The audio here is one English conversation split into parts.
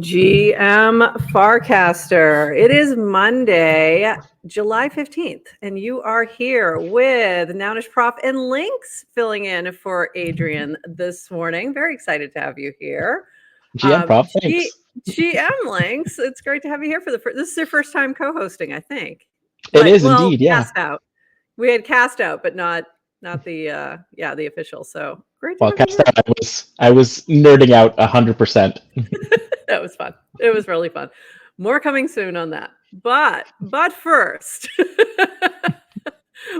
Gmfarcaster. It is Monday, July 15th, and you are here with Nounish Prof and Links filling in for Adrienne this morning. Very excited to have you here. GM Prof, thanks. GM Links, it's great to have you here for this is your first time co-hosting, I think. It is indeed, yeah. Cast out. We had cast out, but not the the official. So great to Well, have you here. I was nerding out 100%. That was fun. It was really fun. More coming soon on that. But first,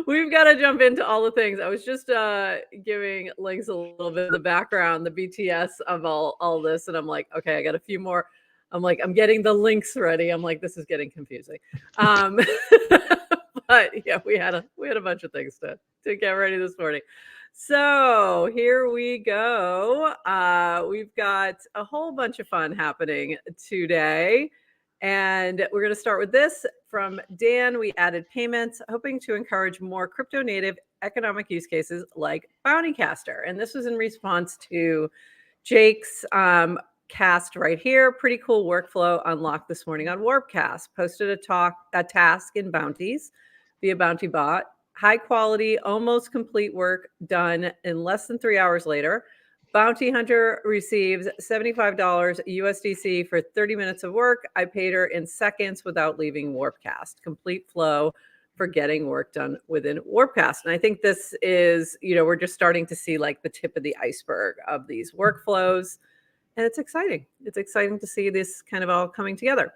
we've got to jump into all the things. I was just giving Links a little bit of the background, the BTS of all this, and I'm like, okay, I got a few more. I'm like, I'm getting the links ready. I'm like, this is getting confusing. But yeah, we had a bunch of things to get ready this morning. So here we go. We've got a whole bunch of fun happening today. And we're going to start with this from Dan. We added payments, hoping to encourage more crypto native economic use cases like Bountycaster. And this was in response to Jake's cast right here. Pretty cool workflow unlocked this morning on Warpcast. Posted a task in bounties via Bounty Bot. High quality, almost complete work done in less than 3 hours later. Bounty Hunter receives $75 USDC for 30 minutes of work. I paid her in seconds without leaving Warpcast. Complete flow for getting work done within Warpcast. And I think this is, we're just starting to see like the tip of the iceberg of these workflows. And it's exciting. It's exciting to see this kind of all coming together.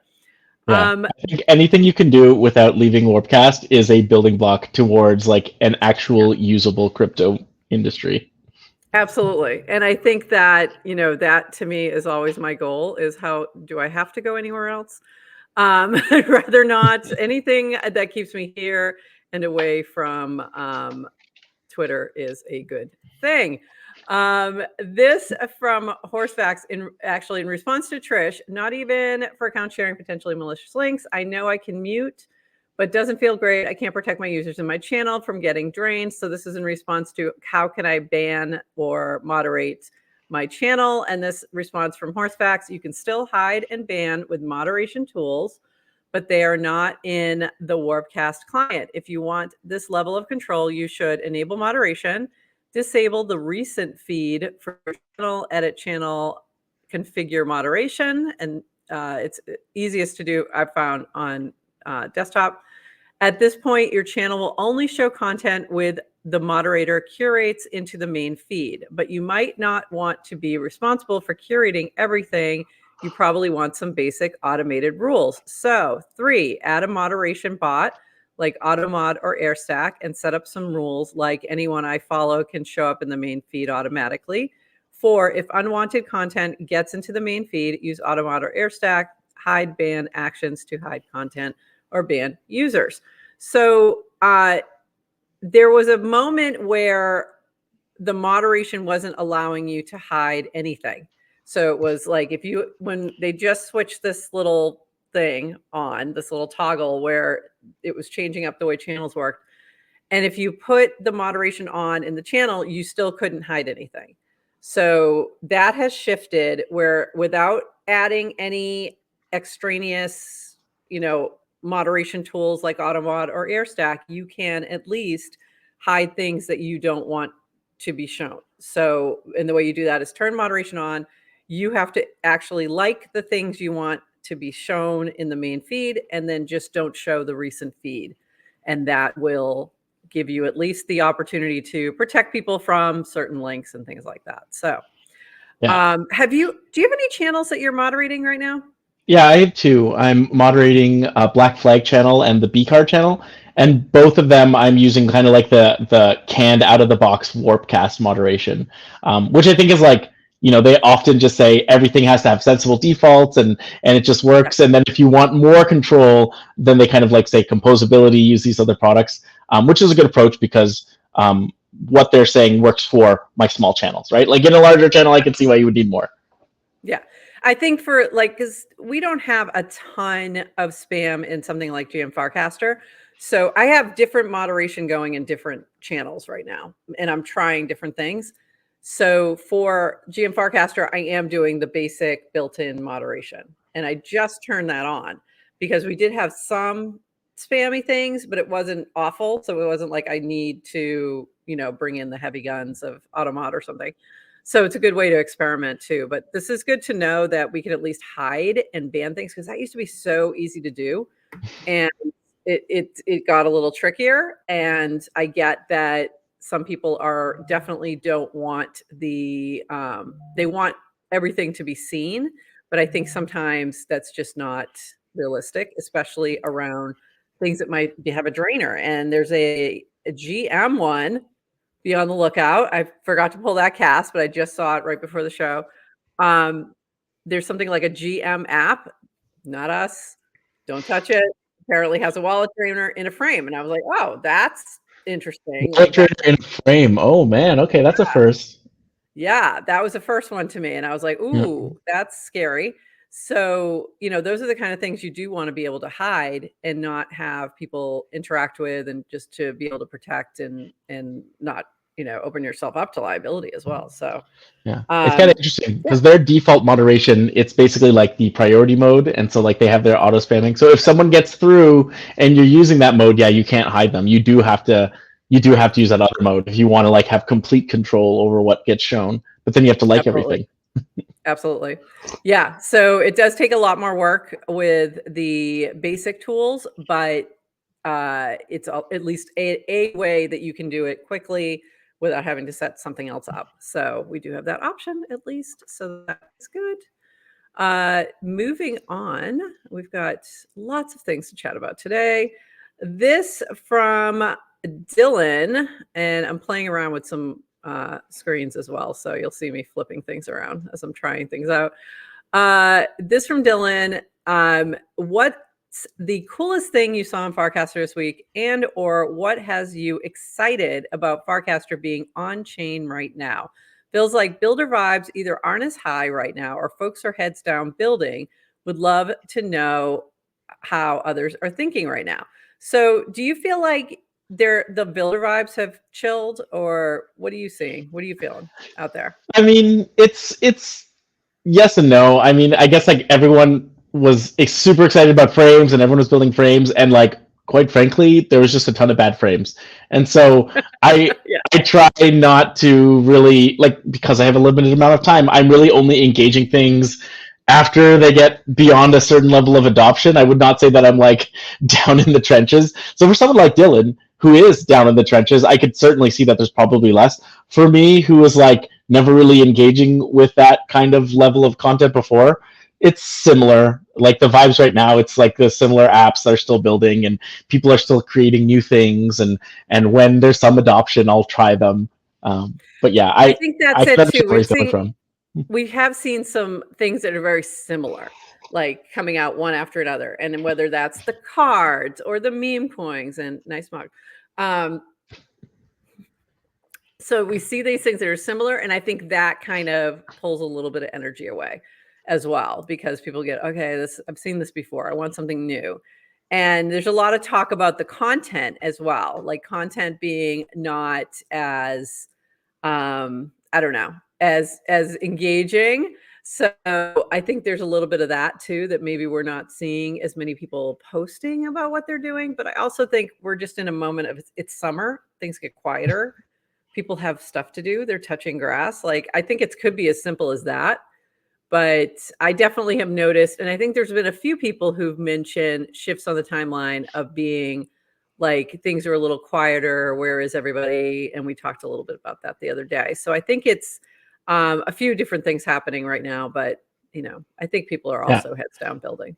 Yeah, I think anything you can do without leaving Warpcast is a building block towards like an actual usable crypto industry. Absolutely. And I think that, that to me is always my goal is how do I have to go anywhere else? I'd rather not. Anything that keeps me here and away from Twitter is a good thing. This from Horsefacts in response to Trish, not even for account sharing potentially malicious links. I know I can mute, but doesn't feel great. I can't protect my users in my channel from getting drained. So this is in response to how can I ban or moderate my channel? And this response from Horsefacts, you can still hide and ban with moderation tools, but they are not in the Warpcast client. If you want this level of control, you should enable moderation, disable the recent feed for channel, edit channel, configure moderation. And it's easiest to do, I've found, on desktop. At this point, your channel will only show content with the moderator curates into the main feed, but you might not want to be responsible for curating everything. You probably want some basic automated rules. So 3, add a moderation bot like AutoMod or AirStack and set up some rules like anyone I follow can show up in the main feed automatically. 4, if unwanted content gets into the main feed, use AutoMod or AirStack, hide ban actions to hide content or ban users. So there was a moment where the moderation wasn't allowing you to hide anything. So it was like when they just switched this little thing on, this little toggle where it was changing up the way channels worked. And if you put the moderation on in the channel, you still couldn't hide anything. So that has shifted where without adding any extraneous, moderation tools like AutoMod or AirStack, you can at least hide things that you don't want to be shown. So, and the way you do that is turn moderation on. You have to actually like the things you want to be shown in the main feed, and then just don't show the recent feed. And that will give you at least the opportunity to protect people from certain links and things like that. So, yeah. do you have any channels that you're moderating right now? Yeah, I have 2. I'm moderating Black Flag channel and the B-Card channel, and both of them I'm using kind of like the canned out-of-the-box Warpcast moderation, which I think is like, they often just say everything has to have sensible defaults and it just works. And then if you want more control, then they kind of like say composability, use these other products, which is a good approach because what they're saying works for my small channels, right? Like in a larger channel, I can see why you would need more. Yeah. I think for because we don't have a ton of spam in something like Gmfarcaster. So I have different moderation going in different channels right now, and I'm trying different things. So for Gmfarcaster, I am doing the basic built-in moderation. And I just turned that on because we did have some spammy things, but it wasn't awful. So it wasn't like I need to, bring in the heavy guns of Automod or something. So it's a good way to experiment too. But this is good to know that we can at least hide and ban things, because that used to be so easy to do. And it got a little trickier. And I get that some people are definitely don't want they want everything to be seen, but I think sometimes that's just not realistic, especially around things that might have a drainer. And there's a GM one. Be on the lookout. I forgot to pull that cast, but I just saw it right before the show. There's something like a GM app, not us. Don't touch it. Apparently has a wallet drainer in a frame. And I was like, oh, that's interesting. Like that. In frame. Oh man. Okay, that's a first. Yeah, that was the first one to me. And I was like, ooh, that's scary. So, those are the kind of things you do want to be able to hide and not have people interact with, and just to be able to protect and not, open yourself up to liability as well. So yeah, it's kind of interesting because their default moderation, it's basically like the priority mode. And so like they have their auto spamming. So if someone gets through and you're using that mode, yeah, you can't hide them. You do have to use that other mode if you want to like have complete control over what gets shown, but then you have to like everything. Absolutely. Yeah. So it does take a lot more work with the basic tools, but it's at least a way that you can do it quickly without having to set something else up. So we do have that option at least. So that's good. Moving on, we've got lots of things to chat about today. This from Dylan, and I'm playing around with some screens as well. So you'll see me flipping things around as I'm trying things out. This from Dylan. What's the coolest thing you saw in Farcaster this week, and or what has you excited about Farcaster being on chain right now? Feels like builder vibes either aren't as high right now, or folks are heads down building. Would love to know how others are thinking right now. So do you feel like the builder vibes have chilled, or what are you seeing? What are you feeling out there? I mean, it's yes and no. I mean, I guess like everyone was super excited about frames and everyone was building frames, and like quite frankly, there was just a ton of bad frames. And so I try not to really, like, because I have a limited amount of time, I'm really only engaging things after they get beyond a certain level of adoption. I would not say that I'm like down in the trenches. So for someone like Dylan, who is down in the trenches, I could certainly see that there's probably less. For me, who was like never really engaging with that kind of level of content before, it's similar. Like the vibes right now, it's like the similar apps that are still building and people are still creating new things. And when there's some adoption, I'll try them. But yeah, I think that's it too. We have seen some things that are very similar, like coming out one after another, and whether that's the cards or the meme coins, and nice mug. So we see these things that are similar, and I think that kind of pulls a little bit of energy away as well, because people get, okay, I've seen this before. I want something new. And there's a lot of talk about the content as well, like content being not as I don't know, as engaging. So I think there's a little bit of that too, that maybe we're not seeing as many people posting about what they're doing. But I also think we're just in a moment of it's summer, things get quieter. People have stuff to do. They're touching grass. Like, I think it could be as simple as that. But I definitely have noticed, and I think there's been a few people who've mentioned shifts on the timeline of being like things are a little quieter. Where is everybody? And we talked a little bit about that the other day. So I think it's a few different things happening right now. But, I think people are also heads down building.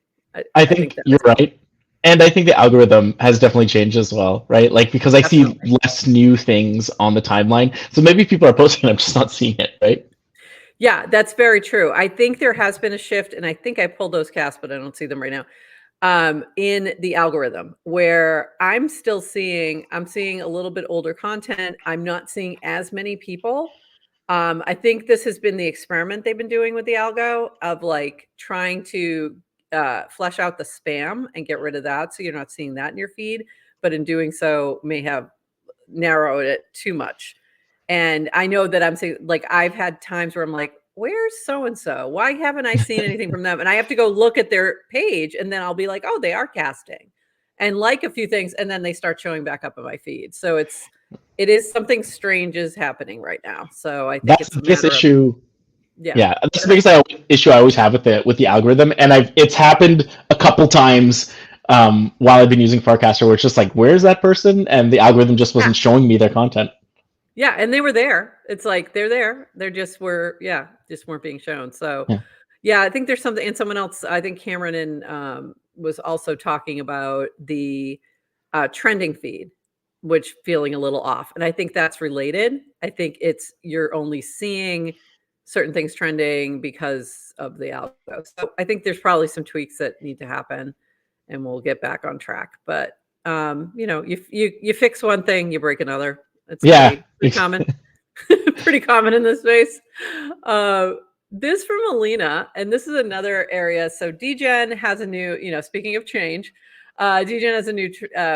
I think you're right. And I think the algorithm has definitely changed as well, right? Like, because I see less new things on the timeline. So maybe people are posting, I'm just not seeing it, right? Yeah, that's very true. I think there has been a shift, and I think I pulled those casts, but I don't see them right now, in the algorithm, where I'm seeing a little bit older content. I'm not seeing as many people. I think this has been the experiment they've been doing with the algo of like trying to flesh out the spam and get rid of that, so you're not seeing that in your feed. But in doing so, may have narrowed it too much. And I know that I'm saying, like, I've had times where I'm like, where's so-and-so? Why haven't I seen anything from them? And I have to go look at their page, and then I'll be like, oh, they are casting, and like a few things, and then they start showing back up on my feed. So it is something strange is happening right now. So I think That's it's the a biggest matter of, issue. yeah. Yeah, that's the biggest issue I always have with the algorithm, and it's happened a couple times while I've been using Farcaster, where it's just like, where's that person? And the algorithm just wasn't showing me their content. Yeah, and they were there. It's like they're there. They're just just weren't being shown. So yeah, I think there's something, and someone else, I think Cameron and was also talking about the trending feed, which feeling a little off. And I think that's related. I think it's you're only seeing certain things trending because of the algo. So I think there's probably some tweaks that need to happen, and we'll get back on track. But you fix one thing, you break another. It's pretty common. Pretty common in this space. This from Alina, and this is another area. So degen has a new, speaking of change, degen has a new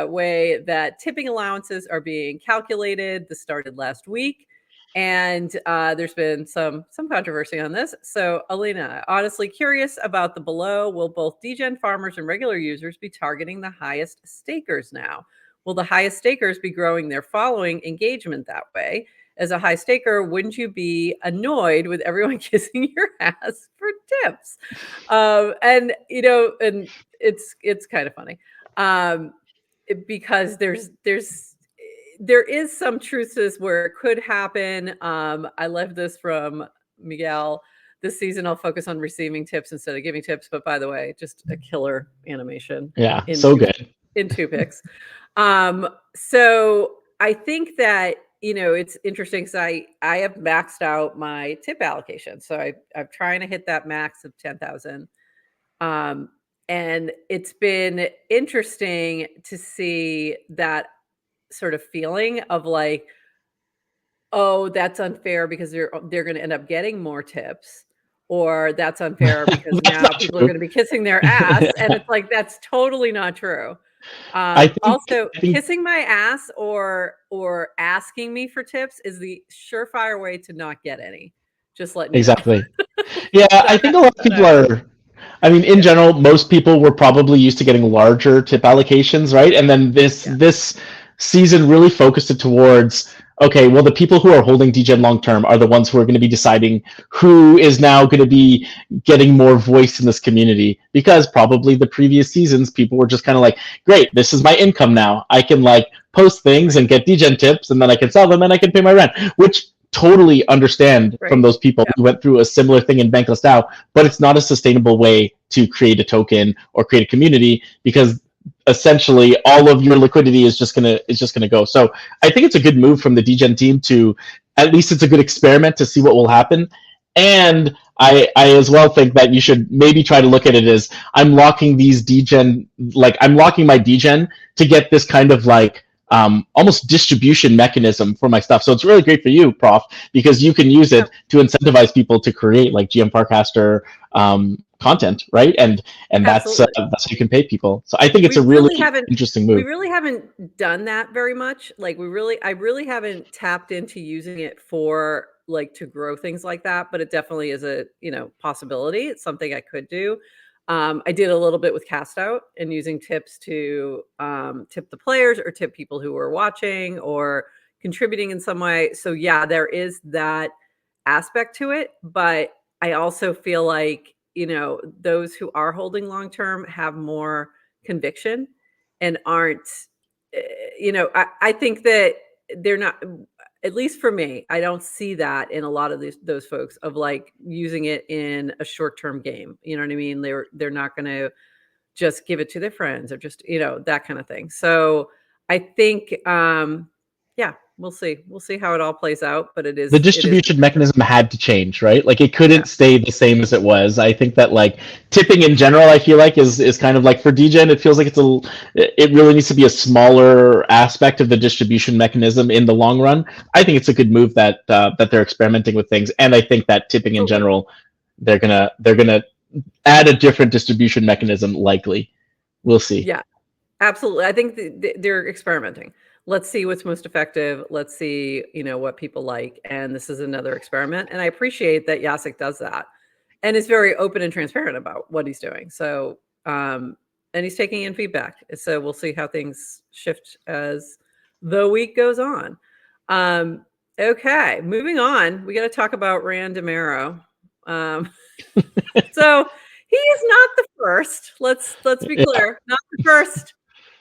way that tipping allowances are being calculated. This started last week, and there's been some controversy on this. So Alina, honestly curious about the below. Will both degen farmers and regular users be targeting the highest stakers now? Will the highest stakers be growing their following engagement that way? As a high staker, wouldn't you be annoyed with everyone kissing your ass for tips? And it's kind of funny because there is some truth to this where it could happen. I love this from Miguel. This season, I'll focus on receiving tips instead of giving tips. But by the way, just a killer animation. Yeah, so good. In 2 picks. So I think that, it's interesting because I have maxed out my tip allocation. So I'm trying to hit that max of 10,000. And it's been interesting to see that sort of feeling of like, oh, that's unfair because they're going to end up getting more tips, or that's unfair because now people are going to be kissing their ass. And it's like, that's totally not true. Also, kissing my ass or asking me for tips is the surefire way to not get any. Just letting you know. Yeah, I think a lot of people are. I mean, in general, most people were probably used to getting larger tip allocations, right? And then this season really focused it towards, okay, well, the people who are holding degen long term are the ones who are going to be deciding who is now going to be getting more voice in this community, because probably the previous seasons people were just kind of like, great, this is my income now. I can like post things and get degen tips, and then I can sell them and I can pay my rent, which totally understand from those people who went through a similar thing in Bankless DAO, but it's not a sustainable way to create a token or create a community, because essentially all of your liquidity is just gonna go. So I think it's a good move from the degen team to, at least it's a good experiment to see what will happen. And I as well think that you should maybe try to look at it as, I'm locking these degen, like I'm locking my degen to get this kind of like almost distribution mechanism for my stuff. So it's really great for you, Prof, because you can use it to incentivize people to create like Gmfarcaster content, right? And that's how you can pay people. So I think it's a really interesting move. We really haven't done that very much. Like I really haven't tapped into using it for like to grow things like that, but it definitely is a possibility. It's something I could do. I did a little bit with Cast Out and using tips to tip the players or tip people who were watching or contributing in some way. So yeah, there is that aspect to it. But I also feel like, those who are holding long term have more conviction and aren't, I think that they're not, at least for me, I don't see that in a lot of those folks of like using it in a short-term game. You know what I mean? They're not going to just give it to their friends or just, that kind of thing. So I think, we'll see. We'll see how it all plays out, but it is the distribution mechanism had to change, right? Like it couldn't stay the same as it was. I think that like tipping in general, I feel like is kind of like for degen, it feels like it really needs to be a smaller aspect of the distribution mechanism in the long run. I think it's a good move that they're experimenting with things, and I think that tipping in general, they're gonna add a different distribution mechanism likely. We'll see. Yeah, absolutely. I think they're experimenting. let's see what's most effective. Let's see, what people like. And this is another experiment. And I appreciate that Jacek does that and is very open and transparent about what he's doing. So, and he's taking in feedback. So we'll see how things shift as the week goes on. Okay, moving on. We got to talk about Rand Domero. So he is not the first. Let's be clear. Not the first.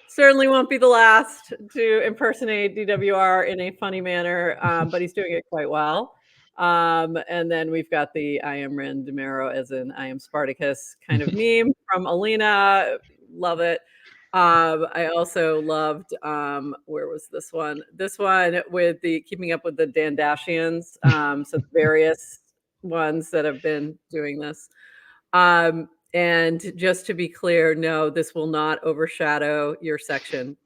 Certainly won't be the last to impersonate DWR in a funny manner, but he's doing it quite well. And then we've got the I am Rand Domero as in I am Spartacus kind of meme from Alina. Love it. I also loved, where was this one? This one with the Keeping Up with the Dandashians. So various ones that have been doing this. And just to be clear, no, this will not overshadow your section,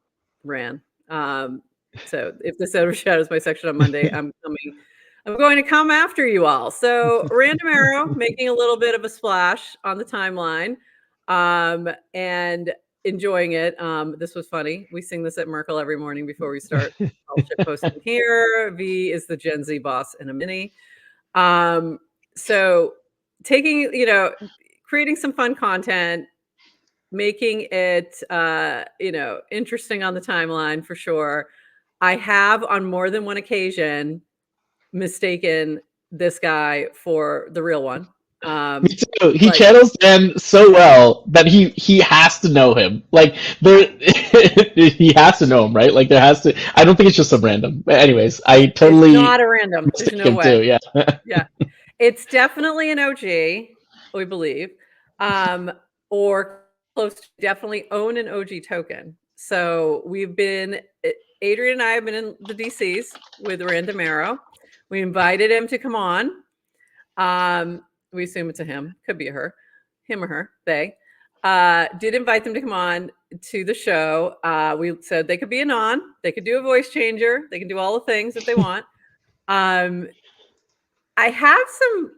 Ran. So if this overshadows my section on Monday, I'm going to come after you all. So Rand Domero making a little bit of a splash on the timeline, and enjoying it. This was funny. We sing this at Merkel every morning before we start all shit posting here. V is the Gen Z boss in a mini. So taking, creating some fun content, making it, interesting on the timeline for sure. I have on more than one occasion mistaken this guy for the real one. Me too. He channels Dan so well that he has to know him. Like he has to know him, right? Like there has to. I don't think it's just some random. But anyways, I totally it's not a random. There's no way. Too, yeah. Yeah, it's definitely an OG. We believe, or close to definitely own an OG token. So Adrienne and I have been in the DCs with Rand Domero. We invited him to come on. We assume it's a him, could be a her, him or her, they. Did invite them to come on to the show. We said they could be a they could do a voice changer, they can do all the things that they want. I have some,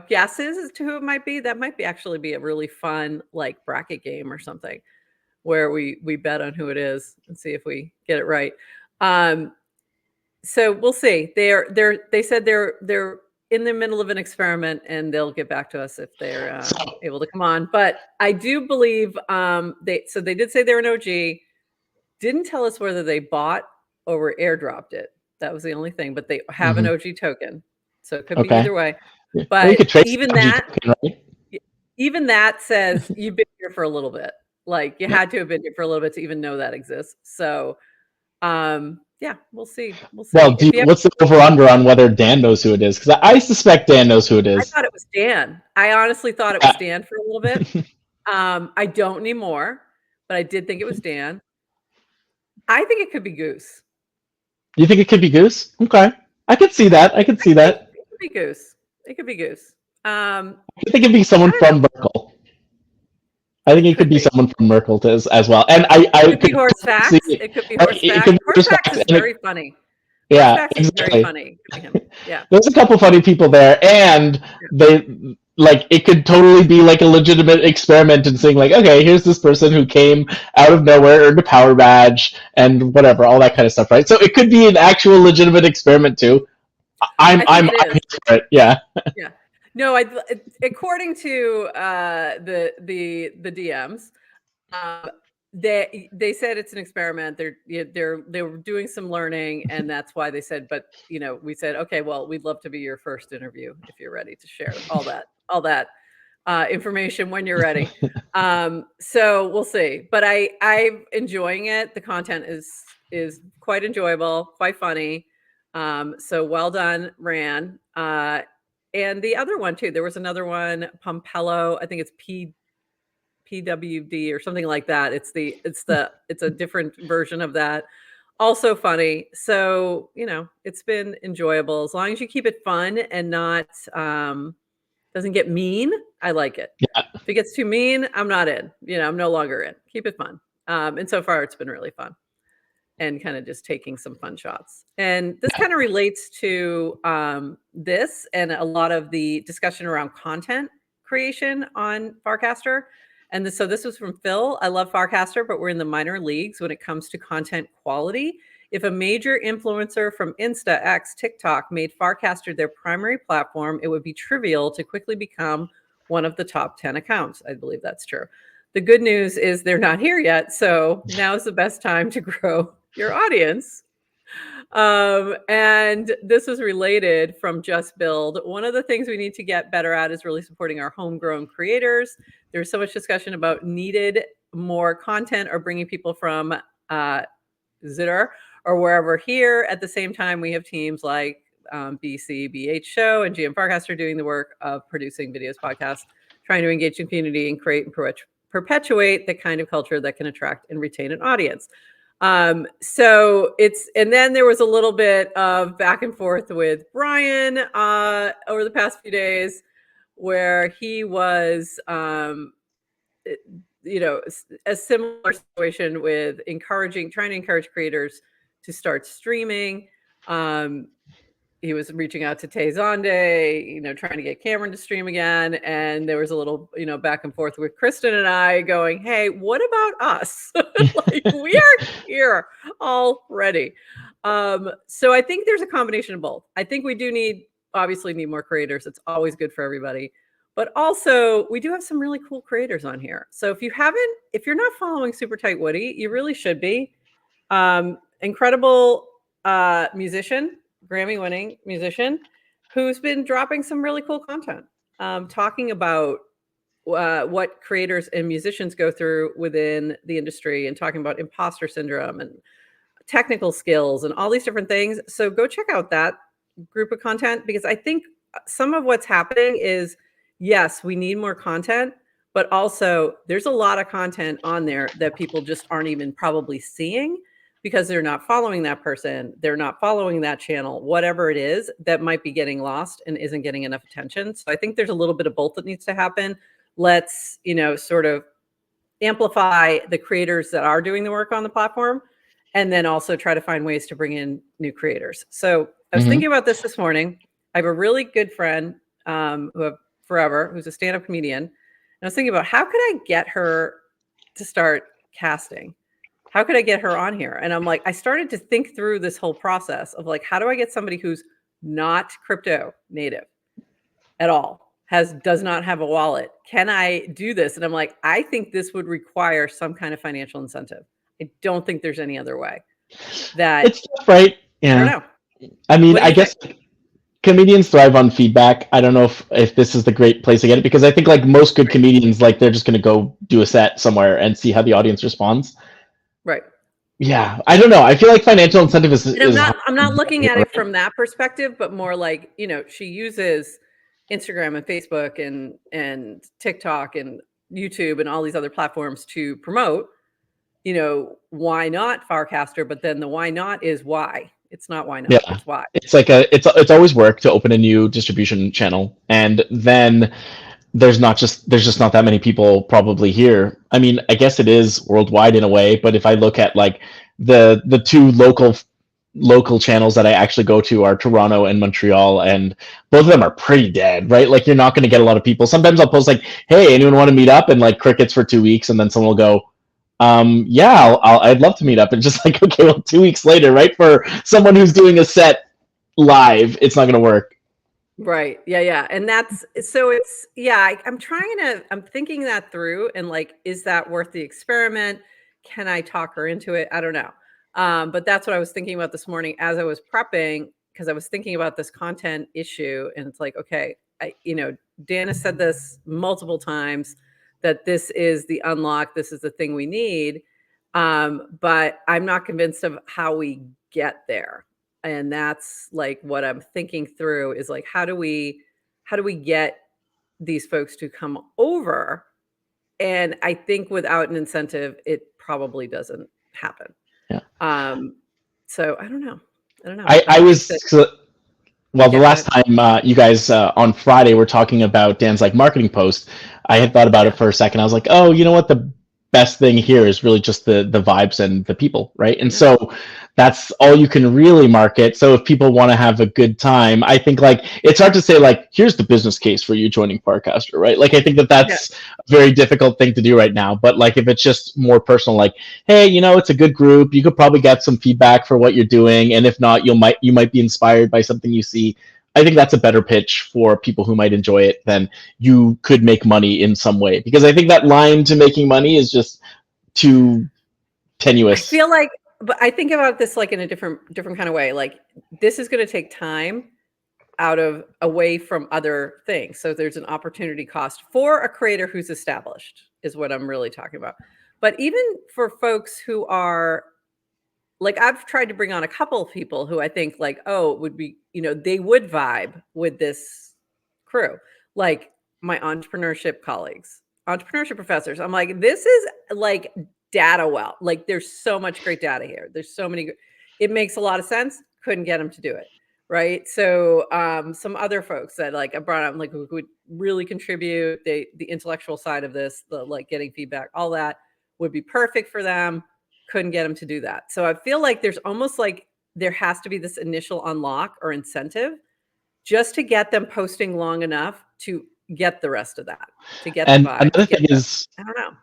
guesses as to who it might be. That might actually be a really fun like bracket game or something where we bet on who it is and see if we get it right. So we'll see. They said they're in the middle of an experiment and they'll get back to us if they're able to come on. But I do believe they did say they're an OG. Didn't tell us whether they bought or airdropped it. That was the only thing. But they have an OG token. So it could be either way. But even that, token, right? Even that says you've been here for a little bit. Like you had to have been here for a little bit to even know that exists. So, yeah, we'll see. Well, what's the over/under on whether Dan knows who it is? Because I suspect Dan knows who it is. I thought it was Dan. I honestly thought it was Dan for a little bit. I don't anymore, but I did think it was Dan. I think it could be Goose. You think it could be Goose? Okay, I could see that. It could be Goose. It could be Goose. I think it could be someone from Merkel. I think it could be someone from Merkel as well. And it could be Horse Facts. It could be Horse Facts. Horse Facts is very funny. Yeah, exactly. Very funny. Yeah. There's a couple funny people there, and it could totally be like a legitimate experiment and saying like, okay, here's this person who came out of nowhere, earned a power badge, and whatever, all that kind of stuff, right? So it could be an actual legitimate experiment too. I'm here for it. Yeah. Yeah. No, according to the DMs, they said it's an experiment. They were doing some learning, and that's why they said. But we said, okay, well, we'd love to be your first interview if you're ready to share all that information when you're ready. So we'll see. But I'm enjoying it. The content is quite enjoyable, quite funny. So well done, Ran. And the other one too, there was another one, Pompello. I think it's PWD or something like that. It's a different version of that. Also funny. So, it's been enjoyable. As long as you keep it fun and not doesn't get mean, I like it. Yeah. If it gets too mean, I'm not in. I'm no longer in. Keep it fun. And so far it's been really fun. And kind of just taking some fun shots. And this kind of relates to this and a lot of the discussion around content creation on Farcaster. And so this was from Phil. I love Farcaster, but we're in the minor leagues when it comes to content quality. If a major influencer from Insta, X, TikTok made Farcaster their primary platform, it would be trivial to quickly become one of the top 10 accounts. I believe that's true. The good news is they're not here yet, so now's the best time to grow your audience. And this is related from Just Build. One of the things we need to get better at is really supporting our homegrown creators. There's so much discussion about needed more content or bringing people from Zitter or wherever here. At the same time, we have teams like BCBH Show and Gmfarcaster doing the work of producing videos, podcasts, trying to engage the community and create and perpetuate the kind of culture that can attract and retain an audience. So it's, and then there was a little bit of back and forth with Brian over the past few days where he was, you know, a similar situation with trying to encourage creators to start streaming. He was reaching out to Tay Zonde, you know, trying to get Cameron to stream again. And there was a little, you know, back and forth with Kristen and I going, hey, what about us? Like, we are here already. So I think there's a combination of both. I think we do obviously need more creators. It's always good for everybody. But also, we do have some really cool creators on here. So if you're not following Super Tight Woody, you really should be. Incredible musician, Grammy-winning musician, who's been dropping some really cool content, talking about what creators and musicians go through within the industry and talking about imposter syndrome and technical skills and all these different things. So go check out that group of content, because I think some of what's happening is, yes, we need more content, but also there's a lot of content on there that people just aren't even probably seeing because they're not following that person. They're not following that channel, whatever it is that might be getting lost and isn't getting enough attention. So I think there's a little bit of both that needs to happen. Let's, you know, sort of amplify the creators that are doing the work on the platform, and then also try to find ways to bring in new creators. So I was thinking about this morning. I have a really good friend who I've forever, who's a stand-up comedian. And I was thinking about, how could I get her to start casting? How could I get her on here? And I'm like, I started to think through this whole process of like, how do I get somebody who's not crypto native at all, does not have a wallet? Can I do this? And I'm like, I think this would require some kind of financial incentive. I don't think there's any other way. It's tough, right? Yeah. I don't know. I mean, I guess comedians thrive on feedback. I don't know if this is the great place to get it, because I think like most good comedians, like they're just going to go do a set somewhere and see how the audience responds. Right. Yeah, I don't know. I feel like financial incentive is. I'm not looking at it from that perspective, but more like, you know, she uses Instagram and Facebook and TikTok and YouTube and all these other platforms to promote. You know, why not Farcaster? But then the why not is why. It's not why not. Yeah. It's why. It's like it's always work to open a new distribution channel, and then there's just not that many people probably here. I mean, I guess it is worldwide in a way, but if I look at like the two local channels that I actually go to are Toronto and Montreal, and both of them are pretty dead, right? Like, you're not going to get a lot of people. Sometimes I'll post like, hey, anyone want to meet up? And like crickets for 2 weeks, and then someone will go, yeah, I'd love to meet up. And just like, okay, well, 2 weeks later, right? For someone who's doing a set live, it's not going to work. Right. Yeah. And I'm thinking that through, and like, is that worth the experiment? Can I talk her into it? I don't know. But that's what I was thinking about this morning as I was prepping, because I was thinking about this content issue, and it's like, okay, Dan has said this multiple times, that this is the unlock, this is the thing we need. But I'm not convinced of how we get there. And that's like what I'm thinking through, is like, how do we get these folks to come over? And I think without an incentive, it probably doesn't happen. Yeah. So I don't know. The last time you guys on Friday were talking about Dan's like marketing post, I had thought about it for a second. I was like, oh, you know what? The best thing here is really just the vibes and the people, right? And so that's all you can really market. So if people want to have a good time, I think like it's hard to say like, here's the business case for you joining Farcaster, right? Like I think that that's a very difficult thing to do right now. But like if it's just more personal, like, hey, you know, it's a good group, you could probably get some feedback for what you're doing, and if not, you might be inspired by something you see. I think that's a better pitch for people who might enjoy it than you could make money in some way, because I think that line to making money is just too tenuous. I feel like, but I think about this like in a different kind of way. Like this is going to take time away from other things. So there's an opportunity cost for a creator who's established is what I'm really talking about. But even for folks who are like, I've tried to bring on a couple of people who I think like, oh, it would be, you know, they would vibe with this crew, like my entrepreneurship colleagues, entrepreneurship professors. I'm like, this is like data well, like there's so much great data here. There's so many, it makes a lot of sense. Couldn't get them to do it. Right. So some other folks that like I brought up, like who would really contribute the intellectual side of this, the like getting feedback, all that would be perfect for them. Couldn't get them to do that. So I feel like there's almost like there has to be this initial unlock or incentive just to get them posting long enough to get the rest of that, to get and the vibe. Another thing is, I don't know.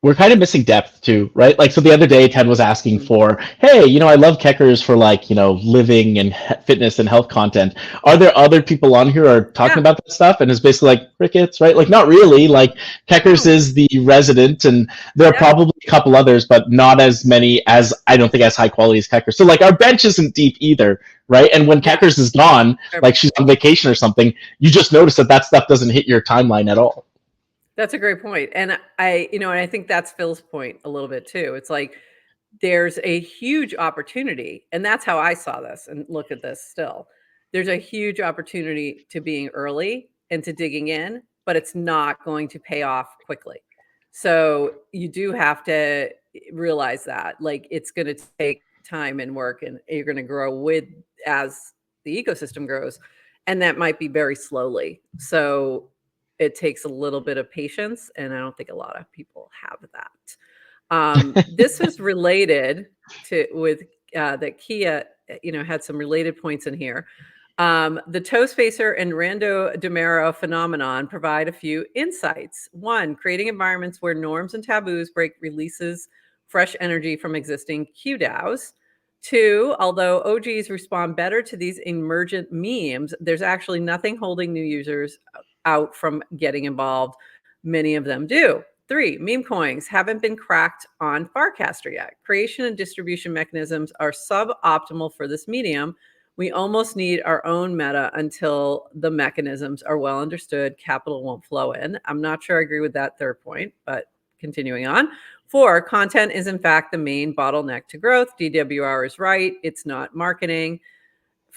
We're kind of missing depth too, right? Like, so the other day, Ted was asking for, hey, you know, I love Keckers for like, you know, living and fitness and health content. Are there other people on here who are talking about that stuff? And it's basically like crickets, right? Like, not really. Like, Keckers is the resident, and there are probably a couple others, but not as many as, I don't think, as high quality as Keckers. So like, our bench isn't deep either, right? And when Keckers is gone, like she's on vacation or something, you just notice that stuff doesn't hit your timeline at all. That's a great point. And and I think that's Phil's point a little bit too. It's like, there's a huge opportunity, and that's how I saw this and look at this still. There's a huge opportunity to being early and to digging in, but it's not going to pay off quickly. So you do have to realize that like it's going to take time and work, and you're going to grow as the ecosystem grows, and that might be very slowly. So it takes a little bit of patience, and I don't think a lot of people have that. This was related with that Kia, had some related points in here. The toe spacer and rando Domero phenomenon provide a few insights. One, creating environments where norms and taboos break releases fresh energy from existing QDAOs. Two, although OGs respond better to these emergent memes, there's actually nothing holding new users out from getting involved. Many of them do. Three, meme coins haven't been cracked on Farcaster yet. Creation and distribution mechanisms are suboptimal for this medium. We almost need our own meta until the mechanisms are well understood. Capital won't flow in. I'm not sure I agree with that third point, but continuing on. Four, content is in fact the main bottleneck to growth. DWR is right. It's not marketing.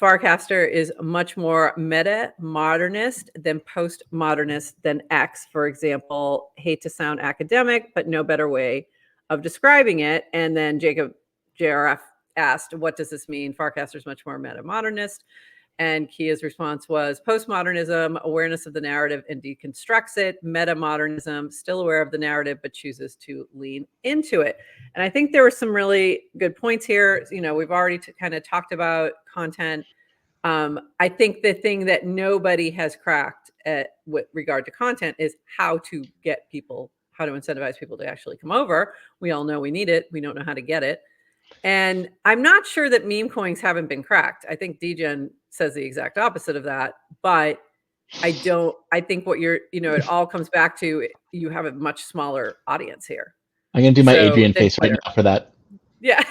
Farcaster is much more meta-modernist than post-modernist than X, for example. Hate to sound academic, but no better way of describing it. And then Jacob JRF asked, what does this mean? Farcaster is much more meta-modernist. And Kia's response was postmodernism, awareness of the narrative and deconstructs it. Meta-modernism, still aware of the narrative, but chooses to lean into it. And I think there were some really good points here. We've already kind of talked about content. I think the thing that nobody has cracked with regard to content is how to incentivize people to actually come over. We all know we need it. We don't know how to get it. And I'm not sure that meme coins haven't been cracked. I think degen says the exact opposite of that, but I think what it all comes back to, you have a much smaller audience here. I'm going to do my Adrienne face right now for that. Yeah.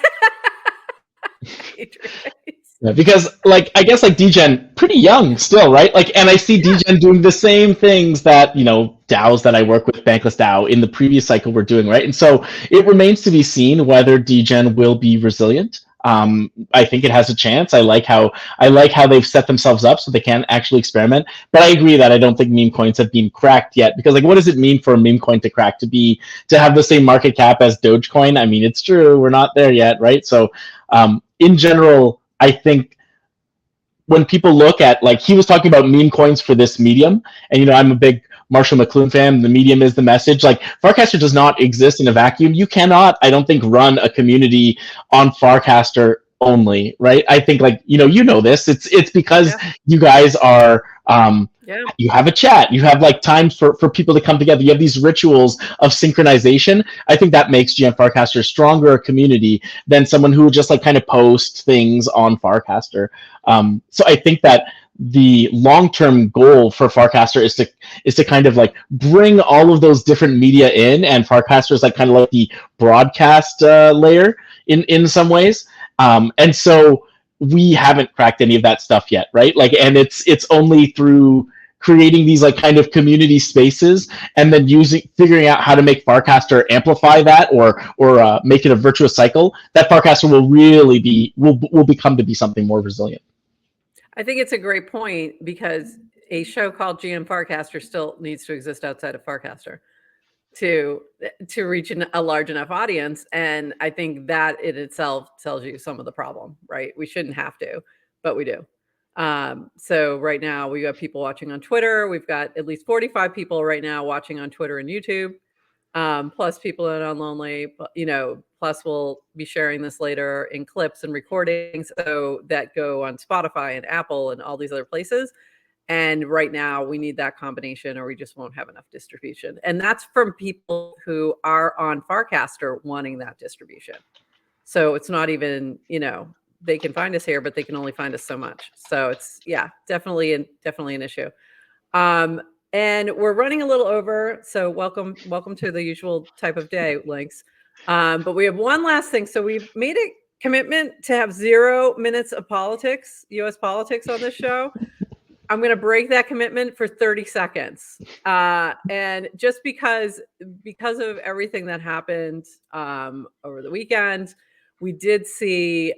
Yeah, because I guess degen pretty young still, right? And I see degen doing the same things that DAOs that I work with, Bankless DAO, in the previous cycle were doing, right? And so it remains to be seen whether degen will be resilient. I think it has a chance. I like how they've set themselves up so they can actually experiment. But I agree that I don't think meme coins have been cracked yet, because what does it mean for a meme coin to crack, to have the same market cap as Dogecoin? I mean, it's true, we're not there yet, right? So in general, I think when people look at, he was talking about meme coins for this medium, and I'm a big Marshall McLuhan fan, the medium is the message. Like Farcaster does not exist in a vacuum. You cannot, I don't think, run a community on Farcaster only, right? I think like, you know this. It's because you guys are you have a chat, you have like time for people to come together, you have these rituals of synchronization. I think that makes Gmfarcaster stronger a community than someone who would just like kind of post things on Farcaster. So I think that the long-term goal for Farcaster is to kind of like bring all of those different media in, and Farcaster is like kind of like the broadcast layer in some ways. And so we haven't cracked any of that stuff yet, right? Like, and it's only through creating these like kind of community spaces and then figuring out how to make Farcaster amplify that or make it a virtuous cycle that Farcaster will really will become to be something more resilient. I think it's a great point, because a show called Gmfarcaster still needs to exist outside of Farcaster to reach a large enough audience. And I think that in itself tells you some of the problem, right? We shouldn't have to, but we do. So right now we got people watching on Twitter. We've got at least 45 people right now watching on Twitter and YouTube, plus people on Lonely, plus we'll be sharing this later in clips and recordings so that go on Spotify and Apple and all these other places. And right now we need that combination or we just won't have enough distribution. And that's from people who are on Farcaster wanting that distribution. So it's not even, they can find us here, but they can only find us so much. So it's, definitely an issue. And we're running a little over. So welcome to the usual type of day, Links. But we have one last thing. So we've made a commitment to have 0 minutes of politics, US politics on this show. I'm going to break that commitment for 30 seconds. And just because of everything that happened over the weekend, we did see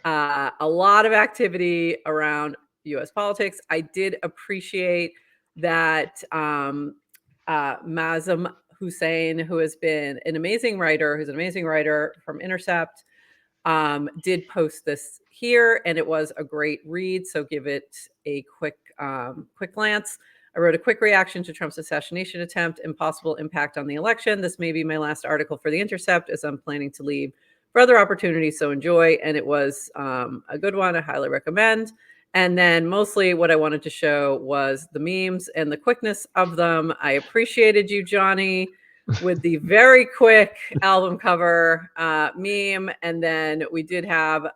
a lot of activity around US politics. I did appreciate that Mazam Hussein, who has been an amazing writer from Intercept, did post this here, and it was a great read. So give it a quick glance. I wrote a quick reaction to Trump's assassination attempt and possible impact on the election. This may be my last article for The Intercept, as I'm planning to leave for other opportunities. So enjoy. And it was a good one. I highly recommend. And then mostly what I wanted to show was the memes and the quickness of them. I appreciated you, Johnny, with the very quick album cover meme. And then we did have,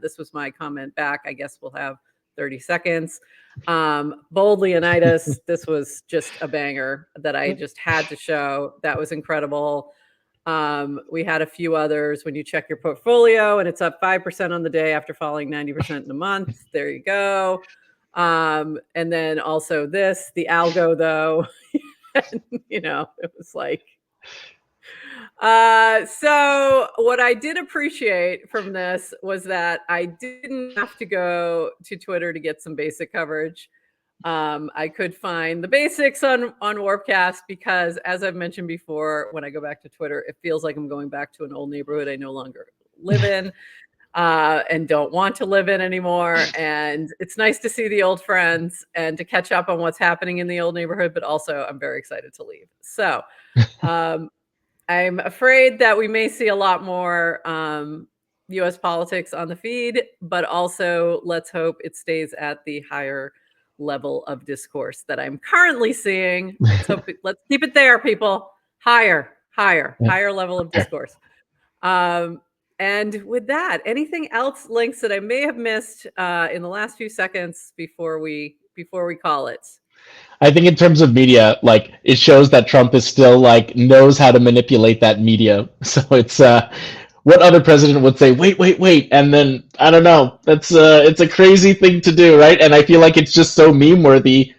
this was my comment back. I guess we'll have 30 seconds. Bold Leonidas, this was just a banger that I just had to show. That was incredible. We had a few others. When you check your portfolio and it's up 5% on the day after falling 90% in a month, there you go. And then also this, the algo though, it was like, so what I did appreciate from this was that I didn't have to go to Twitter to get some basic coverage. I could find the basics on Warpcast because, as I've mentioned before, when I go back to Twitter, it feels like I'm going back to an old neighborhood I no longer live in and don't want to live in anymore. And it's nice to see the old friends and to catch up on what's happening in the old neighborhood, but also I'm very excited to leave. So I'm afraid that we may see a lot more US politics on the feed, but also let's hope it stays at the higher level of discourse that I'm currently seeing. Let's keep it there, people. Higher level of discourse. And with that, anything else, Links, that I may have missed in the last few seconds before we call it? I think in terms of media, like it shows that Trump is still like knows how to manipulate that media. So it's what other president would say, wait, and then I don't know. That's it's a crazy thing to do, right? And I feel like it's just so meme worthy.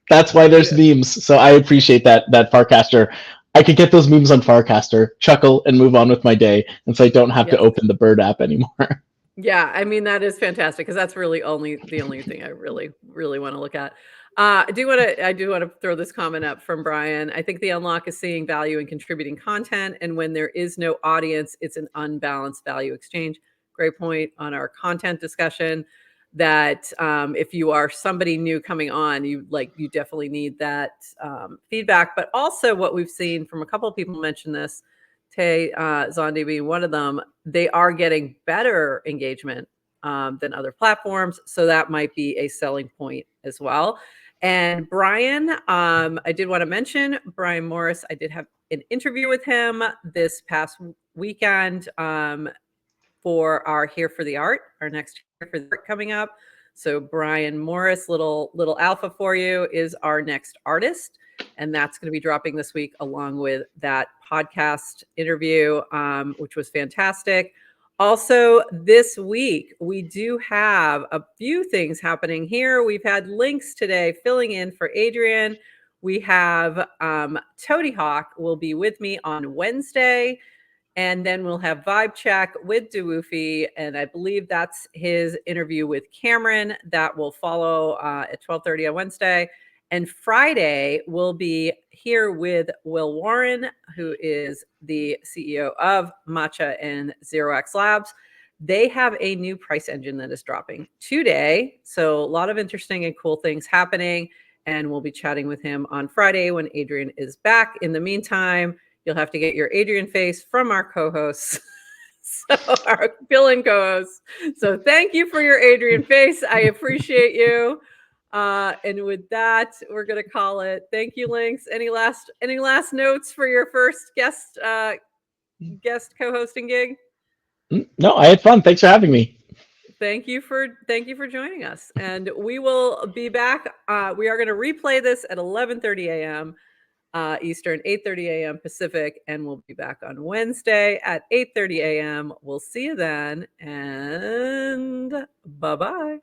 That's why there's memes. So I appreciate that Farcaster. I could get those memes on Farcaster, chuckle, and move on with my day, and so I don't have to open the Bird app anymore. Yeah, I mean that is fantastic because that's really the only thing I really want to look at. I do want to throw this comment up from Brian. I think the unlock is seeing value in contributing content, and when there is no audience, it's an unbalanced value exchange. Great point on our content discussion. that if you are somebody new coming on, you definitely need that feedback. But also what we've seen from a couple of people mention this, Tay Zondi being one of them, they are getting better engagement than other platforms. So that might be a selling point as well. And Brian, I did want to mention Brian Morris. I did have an interview with him this past weekend for our Here for the Art, our next Here for the Art coming up. So Brian Morris, little alpha for you, is our next artist. And that's going to be dropping this week along with that podcast interview, which was fantastic. Also, this week, we do have a few things happening here. We've had links today filling in for Adrienne. We have Toady Hawk will be with me on Wednesday. And then we'll have Vibe Check with Dewoofi. And I believe that's his interview with Cameron that will follow at 12:30 on Wednesday. And Friday, we'll be here with Will Warren, who is the CEO of Matcha and Zero X Labs. They have a new price engine that is dropping today. So a lot of interesting and cool things happening. And we'll be chatting with him on Friday when Adrienne is back. In the meantime, you'll have to get your Adrienne face from our co-hosts, so our fill-in co-hosts. So thank you for your Adrienne face. I appreciate you. And with that, we're going to call it. Thank you, Lynx. Any last notes for your first guest co-hosting gig? No, I had fun. Thanks for having me. Thank you for joining us. And we will be back. We are going to replay this at 11:30 a.m. Eastern, 8:30 a.m. Pacific, and we'll be back on Wednesday at 8:30 a.m. We'll see you then, and bye-bye.